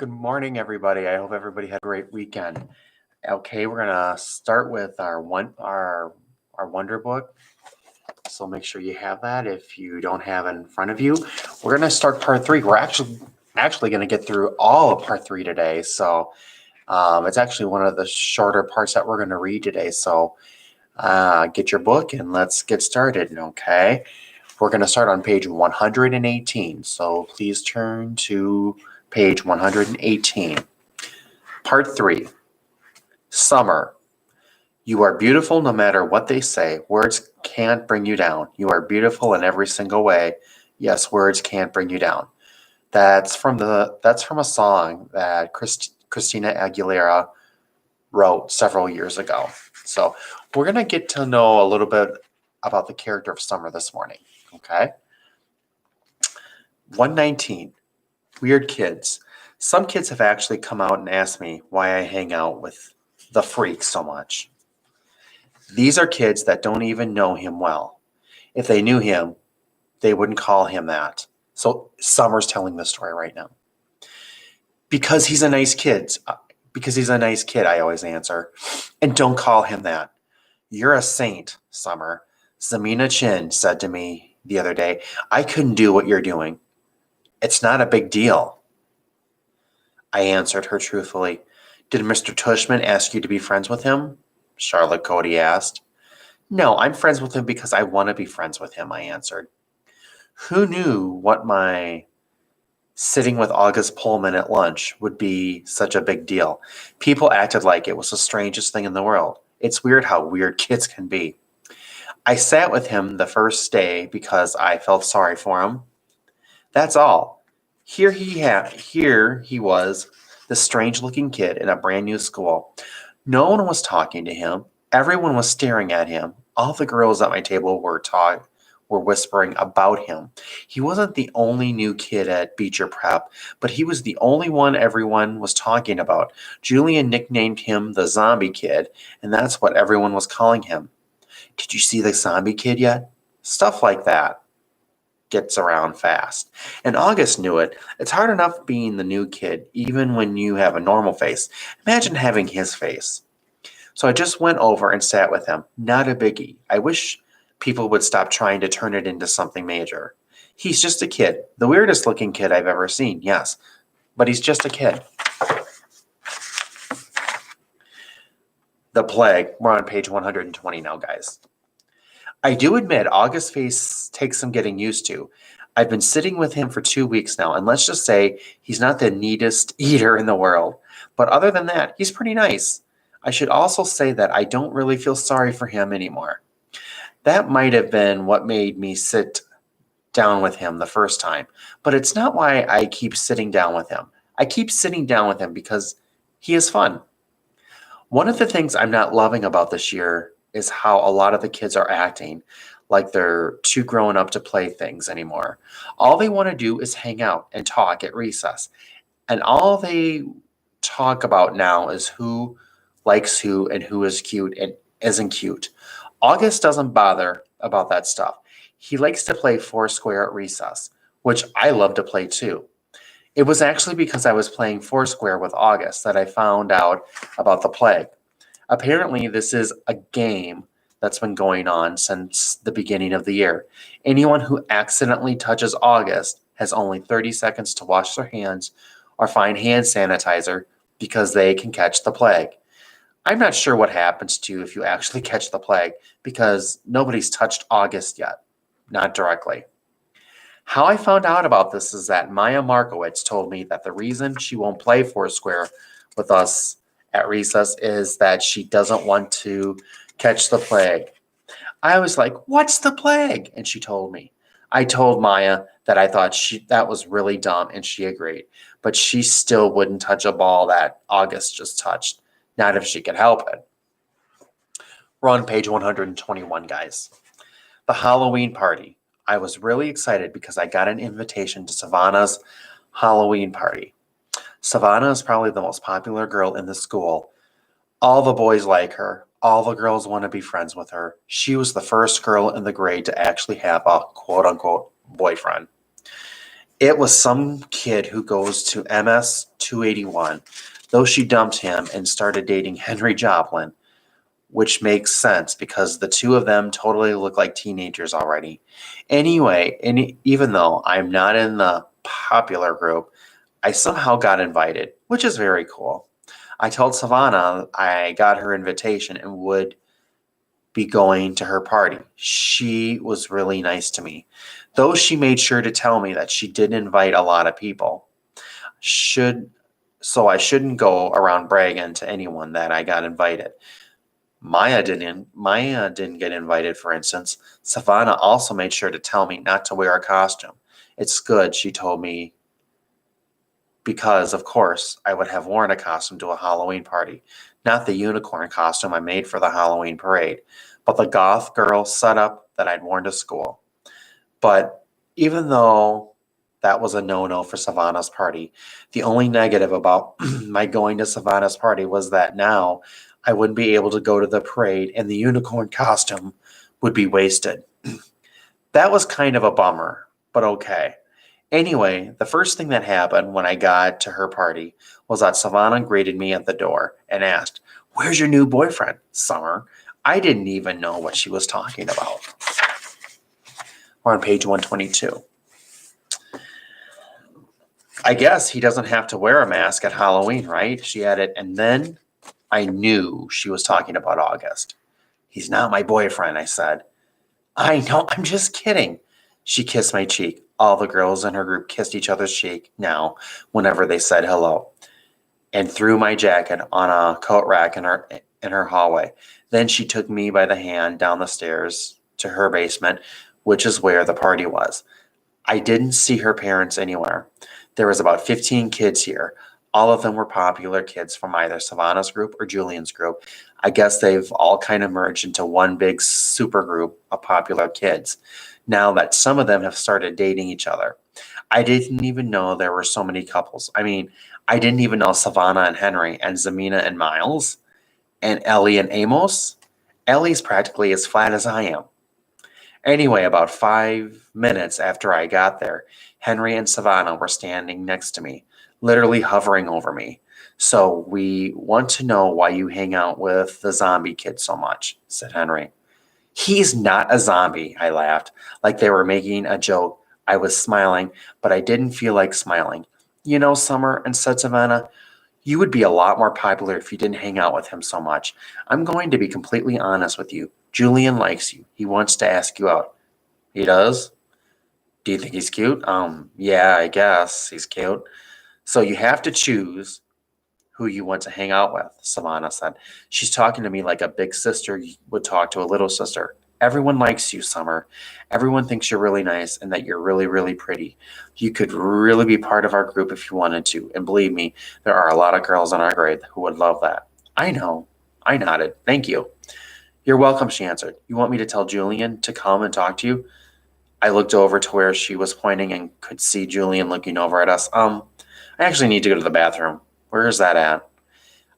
Good morning, everybody. I hope everybody had a great weekend. Okay, we're gonna start with our wonder book. So make sure you have that if you don't have it in front of you. We're gonna start part 3. We're actually gonna get through all of part 3 today. So it's actually one of the shorter parts that we're gonna read today. So get your book and let's get started. Okay, we're gonna start on page 118. So please turn to page 118. Part 3. Summer. You are beautiful no matter what they say. Words can't bring you down. You are beautiful in every single way. Yes, words can't bring you down. That's from a song that Christina Aguilera wrote several years ago. So we're gonna get to know a little bit about the character of Summer this morning. Okay. 119. Weird kids. Some kids have actually come out and asked me why I hang out with the freak so much. These are kids that don't even know him well. If they knew him, they wouldn't call him that. So Summer's telling this story right now. Because he's a nice kid. I always answer. And don't call him that. You're a saint, Summer. Zamina Chin said to me the other day, I couldn't do what you're doing. It's not a big deal. I answered her truthfully. Did Mr. Tushman ask you to be friends with him? Charlotte Cody asked. No, I'm friends with him because I want to be friends with him, I answered. Who knew what my sitting with August Pullman at lunch would be such a big deal? People acted like it was the strangest thing in the world. It's weird how weird kids can be. I sat with him the first day because I felt sorry for him. That's all. Here he was, this strange-looking kid in a brand new school. No one was talking to him. Everyone was staring at him. All the girls at my table were whispering about him. He wasn't the only new kid at Beecher Prep, but he was the only one everyone was talking about. Julian nicknamed him the zombie kid, and that's what everyone was calling him. Did you see the zombie kid yet? Stuff like that gets around fast. And August knew it. It's hard enough being the new kid, even when you have a normal face. Imagine having his face. So I just went over and sat with him. Not a biggie. I wish people would stop trying to turn it into something major. He's just a kid. The weirdest looking kid I've ever seen, yes. But he's just a kid. The plague. We're on page 120 now, guys. I do admit August's face takes some getting used to. I've been sitting with him for 2 weeks now, and let's just say he's not the neatest eater in the world. But other than that, he's pretty nice. I should also say that I don't really feel sorry for him anymore. That might have been what made me sit down with him the first time, but it's not why I keep sitting down with him. I keep sitting down with him because he is fun. One of the things I'm not loving about this year is how a lot of the kids are acting like they're too grown up to play things anymore. All they want to do is hang out and talk at recess. And all they talk about now is who likes who and who is cute and isn't cute. August doesn't bother about that stuff. He likes to play Foursquare at recess, which I love to play too. It was actually because I was playing Foursquare with August that I found out about the plague. Apparently, this is a game that's been going on since the beginning of the year. Anyone who accidentally touches August has only 30 seconds to wash their hands or find hand sanitizer because they can catch the plague. I'm not sure what happens to you if you actually catch the plague because nobody's touched August yet, not directly. How I found out about this is that Maya Markowitz told me that the reason she won't play Foursquare with us at recess is that she doesn't want to catch the plague. I was like, what's the plague? And she told me. I told Maya that I thought that was really dumb, and she agreed. But she still wouldn't touch a ball that August just touched, not if she could help it. We're on page 121, guys. The Halloween party. I was really excited because I got an invitation to Savannah's Halloween party. Savannah is probably the most popular girl in the school. All the boys like her. All the girls want to be friends with her. She was the first girl in the grade to actually have a quote-unquote boyfriend. It was some kid who goes to MS 281, though she dumped him and started dating Henry Joplin, which makes sense because the two of them totally look like teenagers already. Anyway, and even though I'm not in the popular group, I somehow got invited, which is very cool. I told Savannah I got her invitation and would be going to her party. She was really nice to me, though she made sure to tell me that she didn't invite a lot of people. Should so I shouldn't go around bragging to anyone that I got invited. Maya didn't get invited, for instance. Savannah also made sure to tell me not to wear a costume. It's good, she told me, because of course I would have worn a costume to a Halloween party. Not the unicorn costume I made for the Halloween parade, but the goth girl setup that I'd worn to school. But even though that was a no-no for Savannah's party, the only negative about my going to Savannah's party was that now I wouldn't be able to go to the parade and the unicorn costume would be wasted. That was kind of a bummer, but okay. Anyway, the first thing that happened when I got to her party was that Savannah greeted me at the door and asked, "Where's your new boyfriend, Summer?" I didn't even know what she was talking about. We're on page 122. "I guess he doesn't have to wear a mask at Halloween, right?" she added, and then I knew she was talking about August. "He's not my boyfriend," I said. "I know, I'm just kidding." She kissed my cheek. All the girls in her group kissed each other's cheek now whenever they said hello, and threw my jacket on a coat rack in her hallway. Then she took me by the hand down the stairs to her basement, which is where the party was. I didn't see her parents anywhere. There was about 15 kids here. All of them were popular kids from either Savannah's group or Julian's group. I guess they've all kind of merged into one big super group of popular kids now that some of them have started dating each other. I didn't even know there were so many couples. I mean, I didn't even know Savannah and Henry and Zamina and Miles and Ellie and Amos. Ellie's practically as flat as I am. Anyway, about 5 minutes after I got there, Henry and Savannah were standing next to me, literally hovering over me. "So we want to know why you hang out with the zombie kid so much," said Henry. "He's not a zombie," I laughed, like they were making a joke. I was smiling, but I didn't feel like smiling. "You know, Summer," and said Savannah, "you would be a lot more popular if you didn't hang out with him so much. I'm going to be completely honest with you. Julian likes you. He wants to ask you out." "He does? Do you think he's cute?" Yeah, I guess he's cute. "So you have to choose who you want to hang out with," Savannah said. "She's talking to me like a big sister would talk to a little sister. Everyone likes you, Summer. Everyone thinks you're really nice and that you're really, really pretty. You could really be part of our group if you wanted to. And believe me, there are a lot of girls in our grade who would love that." "I know." I nodded. "Thank you." "You're welcome," she answered. "You want me to tell Julian to come and talk to you?" I looked over to where she was pointing and could see Julian looking over at us. I actually need to go to the bathroom." "Where is that at?"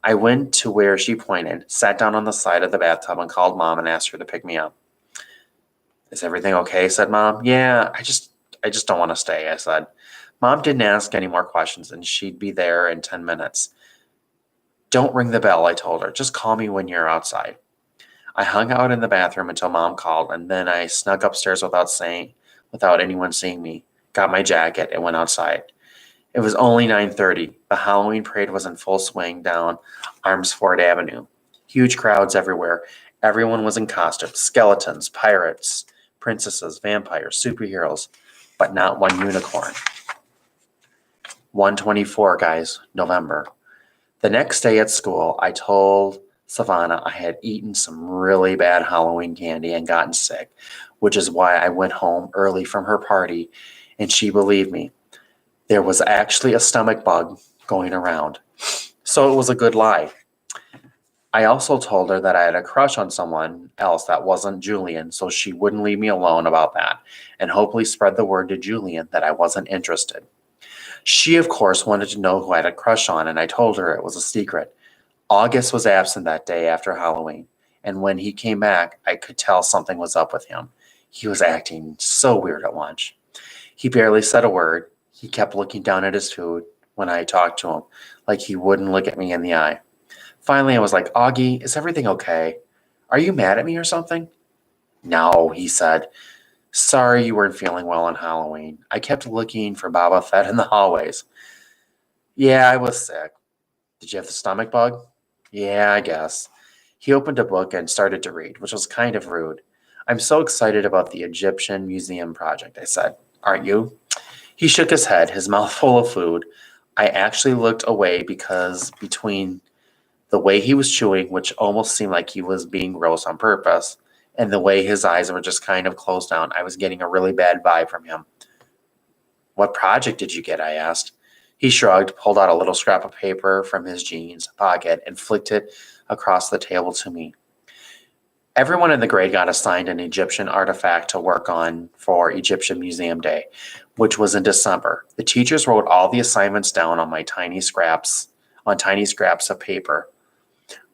I went to where she pointed, sat down on the side of the bathtub, and called Mom and asked her to pick me up. "Is everything okay?" said Mom. "Yeah, I just don't want to stay," I said. Mom didn't ask any more questions, and she'd be there in 10 minutes. "Don't ring the bell," I told her. "Just call me when you're outside." I hung out in the bathroom until Mom called, and then I snuck upstairs without anyone seeing me, got my jacket, and went outside. It was only 9:30. The Halloween parade was in full swing down Armsford Avenue. Huge crowds everywhere. Everyone was in costumes: skeletons, pirates, princesses, vampires, superheroes, but not one unicorn. 124, guys, November. The next day at school, I told Savannah I had eaten some really bad Halloween candy and gotten sick, which is why I went home early from her party, and she believed me. There was actually a stomach bug going around, so it was a good lie. I also told her that I had a crush on someone else that wasn't Julian, so she wouldn't leave me alone about that, and hopefully spread the word to Julian that I wasn't interested. She, of course, wanted to know who I had a crush on, and I told her it was a secret. August was absent that day after Halloween, and when he came back, I could tell something was up with him. He was acting so weird at lunch. He barely said a word. He kept looking down at his food when I talked to him, like he wouldn't look at me in the eye. Finally, I was like, Augie, is everything okay? Are you mad at me or something? No, he said. Sorry you weren't feeling well on Halloween. I kept looking for Baba Fett in the hallways. Yeah, I was sick. Did you have the stomach bug? Yeah, I guess. He opened a book and started to read, which was kind of rude. I'm so excited about the Egyptian Museum project, I said. Aren't you? He shook his head, his mouth full of food. I actually looked away because between the way he was chewing, which almost seemed like he was being gross on purpose, and the way his eyes were just kind of closed down, I was getting a really bad vibe from him. What project did you get? I asked. He shrugged, pulled out a little scrap of paper from his jeans pocket, and flicked it across the table to me. Everyone in the grade got assigned an Egyptian artifact to work on for Egyptian Museum Day, which was in December. The teachers wrote all the assignments down on tiny scraps of paper,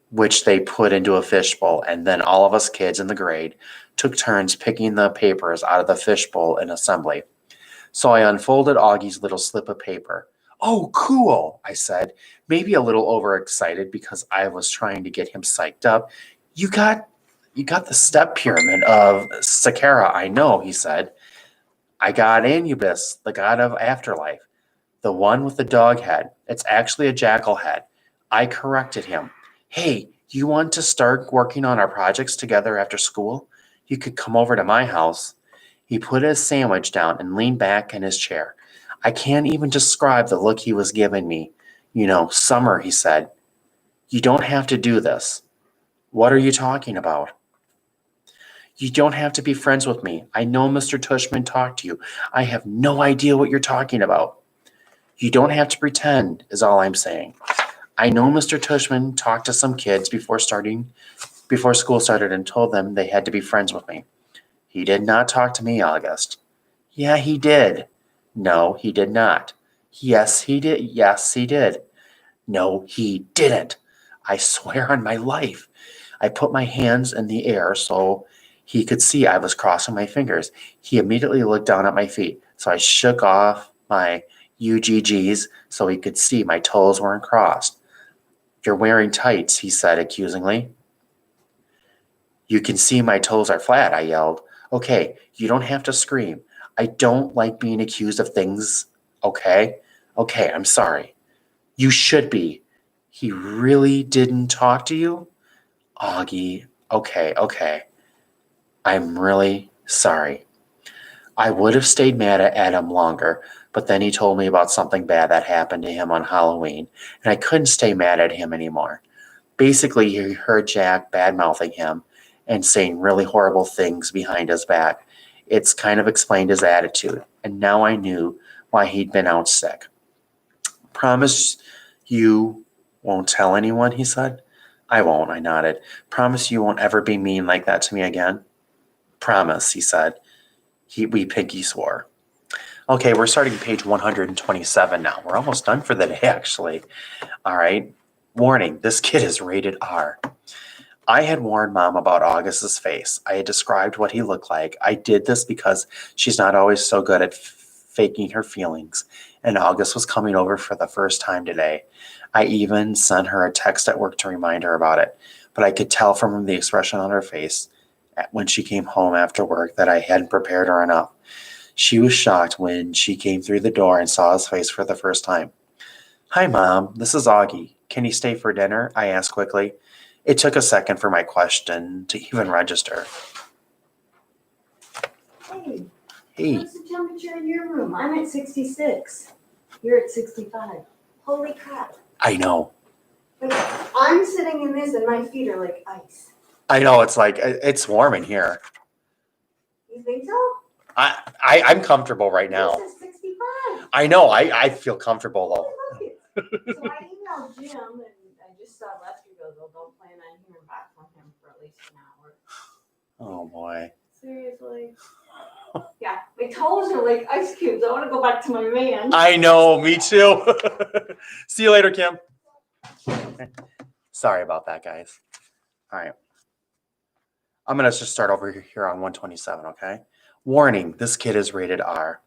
which they put into a fishbowl, and then all of us kids in the grade took turns picking the papers out of the fishbowl in assembly. So I unfolded Augie's little slip of paper. Oh, cool, I said, maybe a little overexcited because I was trying to get him psyched up. You got you got the step pyramid of Saqqara, I know, he said. I got Anubis, the god of afterlife, the one with the dog head. It's actually a jackal head. I corrected him. Hey, you want to start working on our projects together after school? You could come over to my house. He put his sandwich down and leaned back in his chair. I can't even describe the look he was giving me. You know, Summer, he said. You don't have to do this. What are you talking about? You don't have to be friends with me. I know Mr. Tushman talked to you. I have no idea what you're talking about. You don't have to pretend, is all I'm saying. I know Mr. Tushman talked to some kids before school started and told them they had to be friends with me. He did not talk to me, August. Yeah, he did. No, he did not. Yes, he did. Yes, he did. No, he didn't. I swear on my life. I put my hands in the air so he could see I was crossing my fingers. He immediately looked down at my feet, so I shook off my UGGs so he could see my toes weren't crossed. You're wearing tights, he said accusingly. You can see my toes are flat, I yelled. Okay, you don't have to scream. I don't like being accused of things, okay? Okay, I'm sorry. You should be. He really didn't talk to you? Augie, okay. I'm really sorry. I would have stayed mad at him longer, but then he told me about something bad that happened to him on Halloween, and I couldn't stay mad at him anymore. Basically, he heard Jack bad-mouthing him and saying really horrible things behind his back. It's kind of explained his attitude, and now I knew why he'd been out sick. Promise you won't tell anyone, he said. I won't, I nodded. Promise you won't ever be mean like that to me again? Promise, he said. We pinky swore. Okay, we're starting page 127 now. We're almost done for the day, actually. All right. Warning, this kid is rated R. I had warned Mom about August's face. I had described what he looked like. I did this because she's not always so good at faking her feelings, and August was coming over for the first time today. I even sent her a text at work to remind her about it, but I could tell from the expression on her face when she came home after work that I hadn't prepared her enough. She was shocked when she came through the door and saw his face for the first time. Hi, Mom. This is Augie. Can you stay for dinner? I asked quickly. It took a second for my question to even register. Hey, Hey, what's the temperature in your room? I'm at 66. You're at 65. Holy crap. I know. Like, I'm sitting in this and my feet are like ice. I know. It's like, it's warm in here. You think so? I'm comfortable right now. This is 65. I know. I feel comfortable though. I love it. So I emailed Jim and I just saw Lester goes, well, don't plan on hearing back from him for at least an hour. Oh boy. Seriously? Yeah, my toes are like ice cubes. I want to go back to my man. I know. Me too. See you later, Kim. Sorry about that, guys. All right. I'm going to just start over here on 127, okay? Warning, this kid is rated R.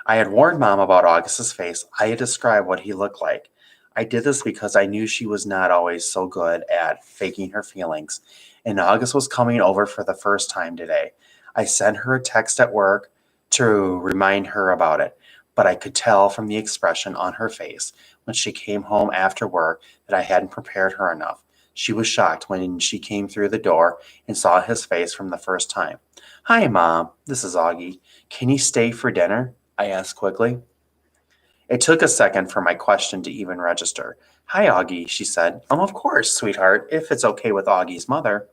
I had warned Mom about August's face. I had described what he looked like. I did this because I knew she was not always so good at faking her feelings, and August was coming over for the first time today. I sent her a text at work to remind her about it, but I could tell from the expression on her face when she came home after work that I hadn't prepared her enough. She was shocked when she came through the door and saw his face from the first time. Hi, Mom. This is Augie. Can you stay for dinner? I asked quickly. It took a second for my question to even register. Hi, Augie, she said. Of course, sweetheart, if it's okay with Augie's mother.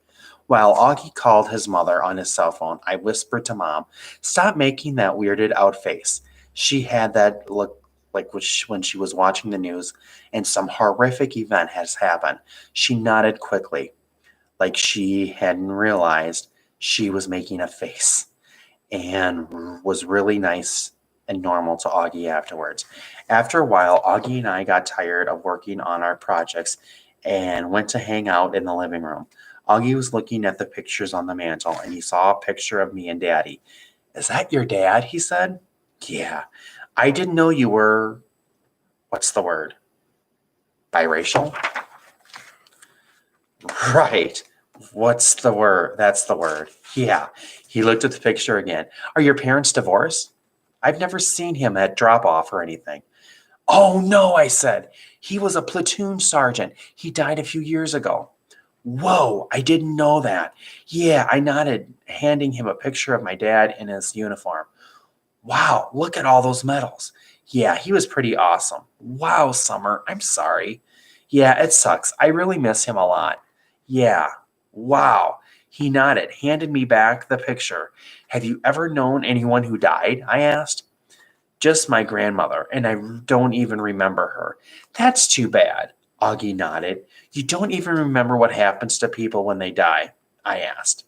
While Augie called his mother on his cell phone, I whispered to Mom, Stop making that weirded out face. She had that look like when she was watching the news and some horrific event has happened. She nodded quickly, like she hadn't realized she was making a face, and was really nice and normal to Augie afterwards. After a while, Augie and I got tired of working on our projects and went to hang out in the living room. Augie was looking at the pictures on the mantle and he saw a picture of me and Daddy. Is that your dad? He said. Yeah. I didn't know you were, what's the word? Biracial? Right. What's the word? That's the word. Yeah. He looked at the picture again. Are your parents divorced? I've never seen him at drop off or anything. Oh no, I said. He was a platoon sergeant. He died a few years ago. Whoa, I didn't know that. Yeah, I nodded, handing him a picture of my dad in his uniform. Wow, look at all those medals. Yeah, he was pretty awesome. Wow, Summer, I'm sorry. Yeah, it sucks. I really miss him a lot. Yeah, wow. He nodded, handed me back the picture. Have you ever known anyone who died? I asked. Just my grandmother, and I don't even remember her. That's too bad. Augie nodded. You don't even remember what happens to people when they die? I asked.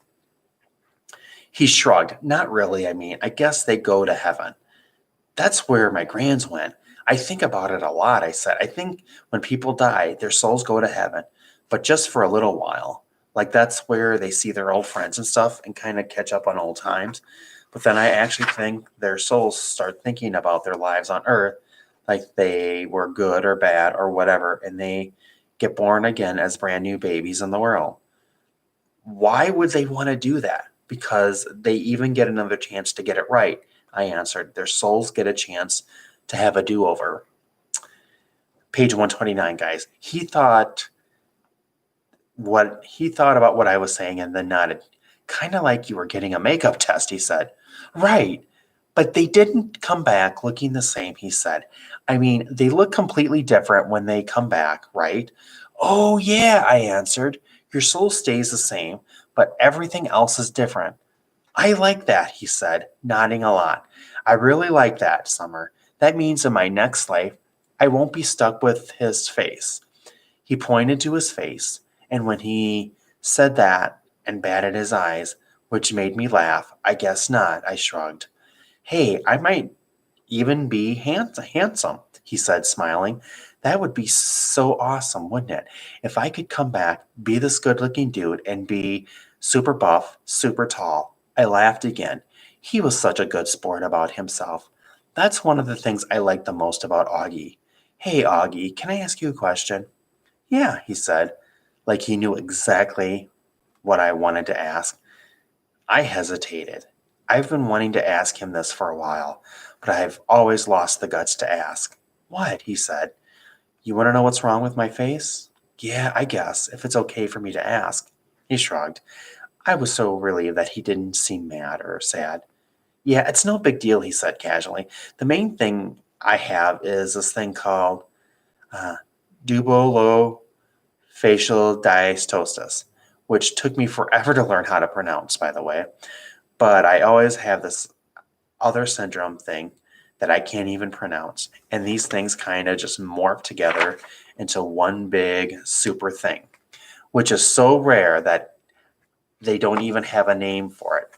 He shrugged. Not really, I guess they go to heaven. That's where my grands went. I think about it a lot, I said. I think when people die, their souls go to heaven, but just for a little while. Like that's where they see their old friends and stuff and kind of catch up on old times. But then I actually think their souls start thinking about their lives on earth, like they were good or bad or whatever, and they get born again as brand new babies in the world. Why would they want to do that? Because they even get another chance to get it right. I answered. Their souls get a chance to have a do-over. Page 129, guys. He thought about what I was saying and then nodded. Kind of like you were getting a makeup test, he said. Right. But they didn't come back looking the same, he said. They look completely different when they come back, right? Oh, yeah, I answered. Your soul stays the same, but everything else is different. I like that, he said, nodding a lot. I really like that, Summer. That means in my next life, I won't be stuck with his face. He pointed to his face, and when he said that and batted his eyes, which made me laugh, I guess not, I shrugged. Hey, I might even be handsome, he said, smiling. That would be so awesome, wouldn't it? If I could come back, be this good looking dude, and be super buff, super tall. I laughed again. He was such a good sport about himself. That's one of the things I like the most about Augie. Hey, Augie, can I ask you a question? Yeah, he said, like he knew exactly what I wanted to ask. I hesitated. I've been wanting to ask him this for a while, but I've always lost the guts to ask. What? He said. You want to know what's wrong with my face? Yeah, I guess, if it's okay for me to ask. He shrugged. I was so relieved that he didn't seem mad or sad. Yeah, it's no big deal, he said casually. The main thing I have is this thing called dubulofacial dystosis, which took me forever to learn how to pronounce, by the way. But I always have this other syndrome thing that I can't even pronounce. And these things kind of just morph together into one big super thing, which is so rare that they don't even have a name for it.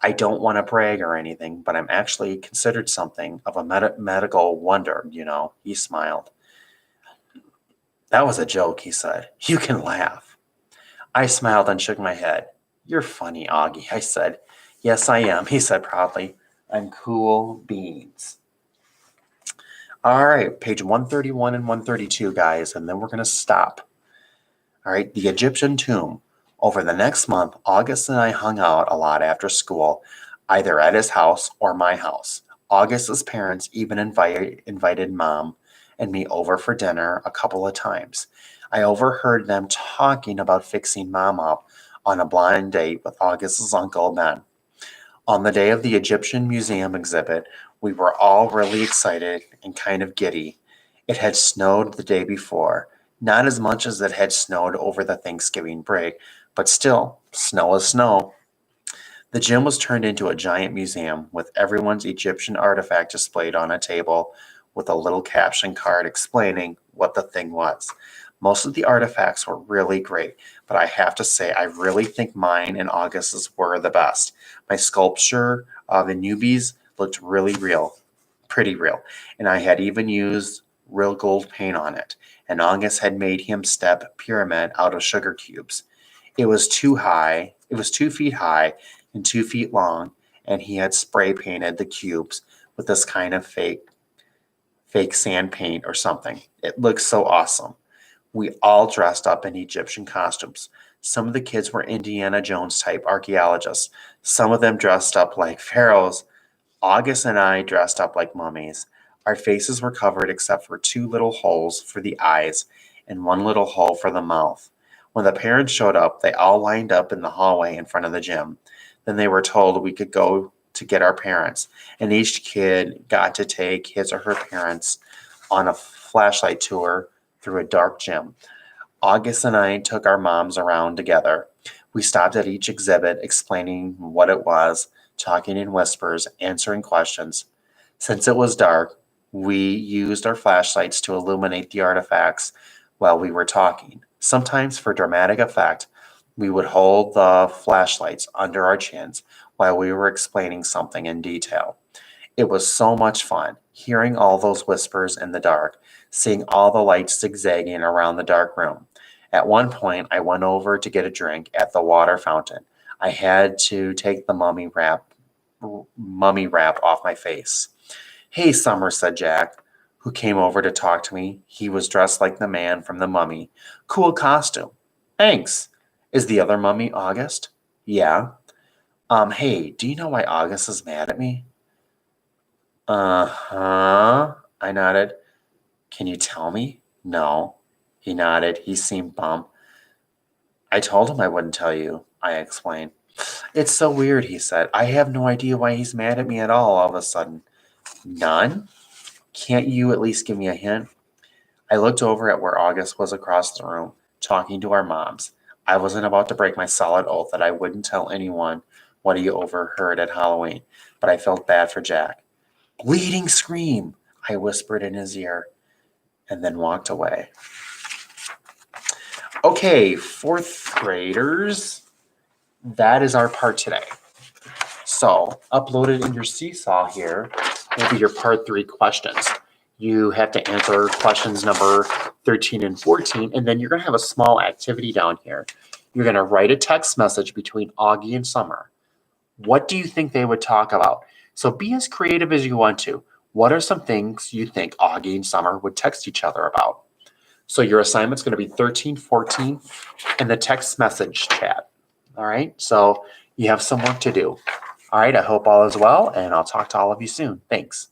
I don't want to brag or anything, but I'm actually considered something of a medical wonder, He smiled. That was a joke, he said. You can laugh. I smiled and shook my head. You're funny, Augie, I said. Yes, I am, he said proudly. I'm cool beans. All right, page 131 and 132, guys, and then we're going to stop. All right, the Egyptian tomb. Over the next month, August and I hung out a lot after school, either at his house or my house. August's parents even invited Mom and me over for dinner a couple of times. I overheard them talking about fixing Mom up on a blind date with August's uncle Ben. On the day of the Egyptian Museum exhibit, we were all really excited and kind of giddy. It had snowed the day before, not as much as it had snowed over the Thanksgiving break, but still, snow is snow. The gym was turned into a giant museum with everyone's Egyptian artifact displayed on a table with a little caption card explaining what the thing was. Most of the artifacts were really great, but I have to say I really think mine and August's were the best. My sculpture of Anubis looked really real, pretty real, and I had even used real gold paint on it. And August had made him step pyramid out of sugar cubes. It was 2 feet high and 2 feet long, and he had spray painted the cubes with this kind of fake sand paint or something. It looked so awesome. We all dressed up in Egyptian costumes. Some of the kids were Indiana Jones type archaeologists. Some of them dressed up like pharaohs. August and I dressed up like mummies. Our faces were covered except for 2 little holes for the eyes and 1 little hole for the mouth. When the parents showed up, they all lined up in the hallway in front of the gym. Then they were told we could go to get our parents, and each kid got to take his or her parents on a flashlight tour through a dark gym. August and I took our moms around together. We stopped at each exhibit, explaining what it was, talking in whispers, answering questions. Since it was dark, we used our flashlights to illuminate the artifacts while we were talking. Sometimes, for dramatic effect, we would hold the flashlights under our chins while we were explaining something in detail. It was so much fun, hearing all those whispers in the dark, seeing all the lights zigzagging around the dark room. At one point, I went over to get a drink at the water fountain. I had to take the mummy wrap off my face. "Hey, Summer," said Jack, who came over to talk to me. He was dressed like the man from The Mummy. "Cool costume." "Thanks." "Is the other mummy August?" "Yeah." Hey, do you know why August is mad at me?" "Uh-huh," I nodded. "Can you tell me?" "No." He nodded. He seemed bummed. "I told him I wouldn't tell you," I explained. "It's so weird," he said. "I have no idea why he's mad at me at all of a sudden." "None? Can't you at least give me a hint?" I looked over at where August was across the room, talking to our moms. I wasn't about to break my solid oath that I wouldn't tell anyone what he overheard at Halloween, but I felt bad for Jack. "Bleeding scream," I whispered in his ear, and then walked away. Okay, 4th graders, that is our part today. So, uploaded in your Seesaw here will be your part 3 questions. You have to answer questions number 13 and 14, and then you're going to have a small activity down here. You're going to write a text message between Augie and Summer. What do you think they would talk about? So be as creative as you want to. What are some things you think Augie and Summer would text each other about? So your assignment's going to be 13, 14, and the text message chat. All right, so you have some work to do. All right, I hope all is well, and I'll talk to all of you soon. Thanks.